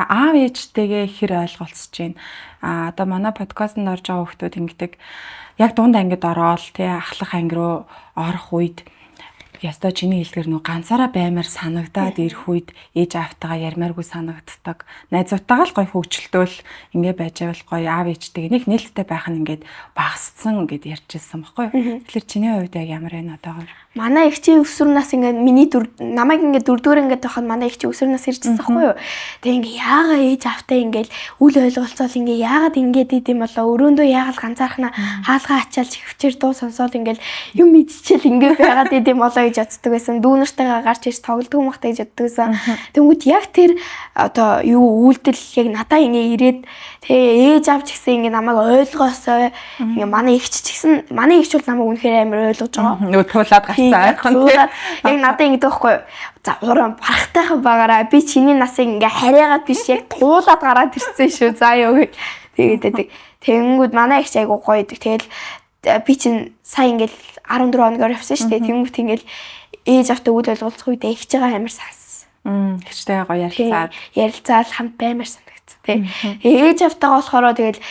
Аав ээжтэйгээ хэр ойлголцож байна. Одоо манай подкастт орж байгаа хүмүүс ингэдэг яг дунд ангид ороод тий ахлах анги руу орох үед ястаа чиний хэлдгэр нөө ганцаараа баймаар санагдаад ирэх үед ээж аавтайгаа ярмааргүй санагддаг. Найзуудтайгаа л гоё хөвгчлөлтөөл ингэ байж байвал гоё аав ээжтэйгээ нэг нээлттэй байх нь ингээд багасцсан гэд ярьжсэн баггүй. Тэгэхээр чиний хувьд яг ямар байна одоогоор? Манай эгчийн өсвөрнээс ингээд намайг ингээд дөрөвдүгээр ингээд байхад манай эгчийн өсвөрнээс ирчихсэн байхгүй юу. Тэгээ ингээд яагаад ээж автаа ингээд үл ойлголцоол ингээд яагаад ингээд идэм болоо өрөөндөө яагаад ганцаархнаа хаалгаа ачаалж хөвчээр дуу сонсоод ингээд юм идчихэл ингээд байгаад идэм болоо гэж боддог байсан. Дүүнэртэйгээ гарч ирж тоглодог юм ахтай гэж боддог байсан. Тэнгүүд яг тэр одоо юу үйлдэл яг надаа ингээд ирээд тэгээ ээж авч гисэн ингээд намайг ойлгоосоо ингээд манай эгч ч гэсэн манай эгч бол намайг үнэхээр амар ойлгож байгаа. Нөгөө туулаад Яг надад ингэдэг байхгүй юу? За уран барахтайхан байгаараа би чиний насыг ингээ хараагаад биш яг туулаад гараад ирсэн шүү. За ёо тэгээд тэнгүүд манай их айгу гоё идэг. Тэгэл би чинь сая ингээл 14 хоногор явсан шүү дээ. Тэнгүүд ингээл ээж автаа үйл ойлголцох үедээ ихж байгаа амар саас. Ихтэй гоё ярилцаад хамт баймар санагдсан тий. Ээж автаагаа болохоор тэгэл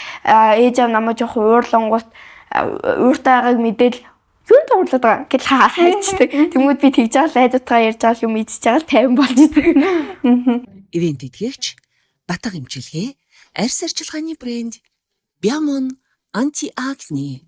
ээж аав намайг жоох уурлангуут ууртайгааг мэдээл юун дуурлаад байгаа гэж хайчдаг. Тэнгүүд би тэгж байгаа найзуудтайгаа ярьж байгаа юм идчихэж байгаа л 50 болж идэг. Ивент итгэгч Батга имчилгээ арьс арчилгааны брэнд Бямон анти акне